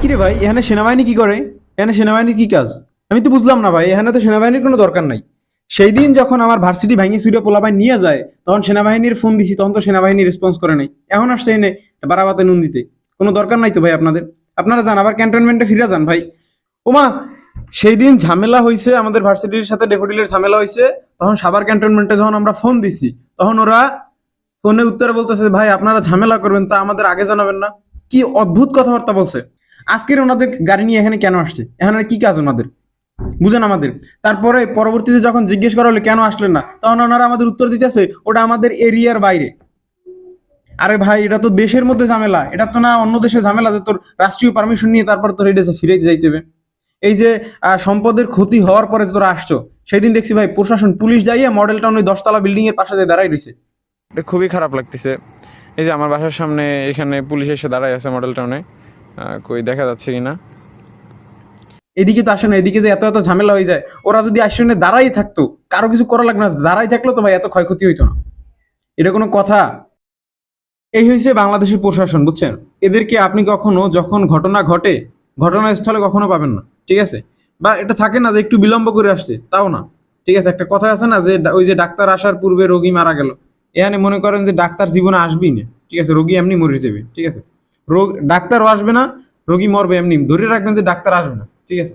কিরে ভাই, এখানে সেনাবাহিনী কি করে? এখানে সেনাবাহিনীর কি কাজ? আমি তো বুঝলাম না ভাই, এখানে তো সেনাবাহিনীর কোনো দরকার নাই। সেই দিন যখন আমার ভার্সিটি ভাঙি চুরে পোলাপাই নিয়ে যায়, তখন সেনাবাহিনীর ফোন দিছি, তখন তো সেনাবাহিনী রেসপন্স করে নাই। এখন আসছে এনে বারাবাতে নুন দিতে। কোনো দরকার নাই তো ভাই আপনাদের। আপনারা যান আবার ক্যান্টনমেন্টে ফিরে যান ভাই। ওমা, সেই দিন ঝামেলা হয়েছে আমাদের ভার্সিটির সাথে, ডেফোডিলের ঝামেলা হয়েছে। তখন সাভার ক্যান্টনমেন্টে যখন আমরা ফোন দিছি, তখন ওরা ফোনে উত্তরে বলতেছে, ভাই আপনারা ঝামেলা করবেন তা আমাদের আগে জানাবেন না। কি অদ্ভুত কথাবার্তা বলছে। আজকের ওনাদের গাড়ি নিয়ে এখানে কেন আসছে? এখানে কি কাজ ওনাদের? বুঝেন আমাদের। তারপরে পরবর্তীতে যখন জিজ্ঞেস করা হলো কেন আসলেন না, তখন ওনারা আমাদের উত্তর দিতেছে ওটা আমাদের এরিয়ার বাইরে। আরে ভাই, এটা তো দেশের মধ্যে ঝামেলা, এটা তো না অন্য দেশে ঝামেলা যে তোর রাষ্ট্রীয় পারমিশন নিয়ে তারপর তোর এটা ফিরে যাইতে হবে। এই যে সম্পদের ক্ষতি হওয়ার পরে তোরা আসছো, সেই দিন দেখছি ভাই প্রশাসন পুলিশ যাইয়া মডেল টাউন ওই 10 তলা বিল্ডিং এর পাশে দিয়ে দাঁড়াই রয়েছে। এটা খুবই খারাপ লাগতেছে। এই যে আমার বাসার সামনে এখানে পুলিশ এসে দাঁড়ায় আছে মডেল টাউনে, কই দেখা যাচ্ছে কিনা। এদিকে তো আসে না, এদিকে যে এত এত ঝামেলা হয়ে যায়। ওরা যদি আসলে দাঁড়াই থাকতো, কারো কিছু করা লাগবে না, দাঁড়াই থাকলো তো ভাই এত ক্ষয়ক্ষতি হইতো না। এটা কোনো কথা? এই হয়েছে বাংলাদেশের প্রশাসন, বুঝছেন? এদেরকে আপনি কখনো যখন ঘটনা ঘটে ঘটনাস্থলে কখনো পাবেন না, ঠিক আছে? বা এটা থাকে না যে একটু বিলম্ব করে আসছে, তাও না, ঠিক আছে? একটা কথা আছে না যে ওই যে ডাক্তার আসার পূর্বে রোগী মারা গেল। এখানে মনে করেন যে ডাক্তার জীবনে আসবেই না, ঠিক আছে? রোগী এমনি মরে যাবে, ঠিক আছে? ডাক্তারও আসবে না, রোগী মরবে এমনি, ধরে রাখবেন যে ডাক্তার আসবে না, ঠিক আছে?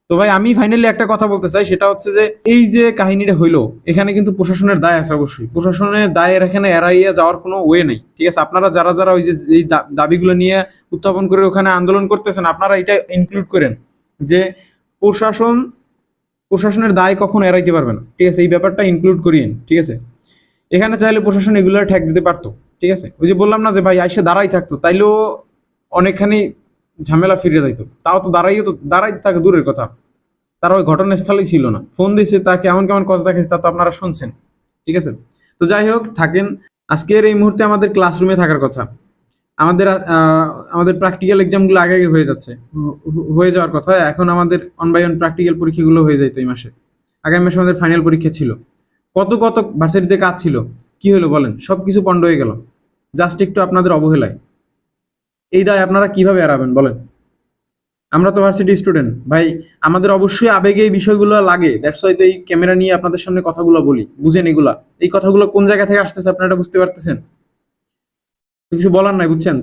তো ভাই আমি ফাইনালি একটা কথা বলতে চাই, সেটা হচ্ছে যে এই যে কাহিনীটা হইলো, এখানে কিন্তু প্রশাসনের দায় আছে অবশ্যই। প্রশাসনের দায়ের এখানে এড়াইয়া যাওয়ার কোনো ওয়ে নেই, ঠিক আছে? আপনারা যারা যারা ওই যে এই দাবিগুলো নিয়ে উত্থাপন করে ওখানে আন্দোলন করতেছেন, আপনারা এটা ইনক্লুড করেন যে প্রশাসন প্রশাসনের দায় কখনো এড়াইতে পারবে না, ঠিক আছে? এই ব্যাপারটা ইনক্লুড করিয়েন, ঠিক আছে? এখানে চাইলে প্রশাসন এগুলো ঠেক দিতে পারতো, ঠিক আছে? ওই যে বললাম না যে ভাই আইসে দাঁড়াই থাকতো, তাইলেও অনেকখানি ঝামেলা ফিরে যাইতো। তাও তো দাঁড়াই থাকে দূরের কথা, তারা ওই ঘটনাস্থলেই ছিল না। ফোন দিয়েছে, তা কেমন কেমন কথা দেখেছে তা তো আপনারা শুনছেন, ঠিক আছে? তো যাই হোক, থাকেন। আজকের এই মুহূর্তে আমাদের ক্লাসরুমে থাকার কথা। আমাদের আমাদের প্র্যাকটিক্যাল এক্সামগুলো আগে আগে হয়ে যাচ্ছে, হয়ে যাওয়ার কথা। এখন আমাদের অন বাই অন প্র্যাকটিক্যাল পরীক্ষাগুলো হয়ে যাইতো এই মাসে। আগামী মাসে আমাদের ফাইনাল পরীক্ষা ছিল। কত কত ভার্সিটিতে কাজ ছিল, কি হলো বলেন? সবকিছু পণ্ড হয়ে গেল জাস্ট একটু আপনাদের অবহেলায়। এই দায় আপনারা কিভাবে এড়াবেন বলেন? আমরা তো ভার্সিটি স্টুডেন্ট ভাই, আমাদের অবশ্যই আবেগে এই বিষয়গুলো লাগে। দ্যাটস ওয়াই তো এই ক্যামেরা নিয়ে আপনাদের সামনে কথাগুলো বলি। বুঝেন এগুলা, এই কথাগুলো কোন জায়গা থেকে আসতেছে আপনারা বুঝতে পারতেছেন? কিছু বলার নাই, বুঝছেন?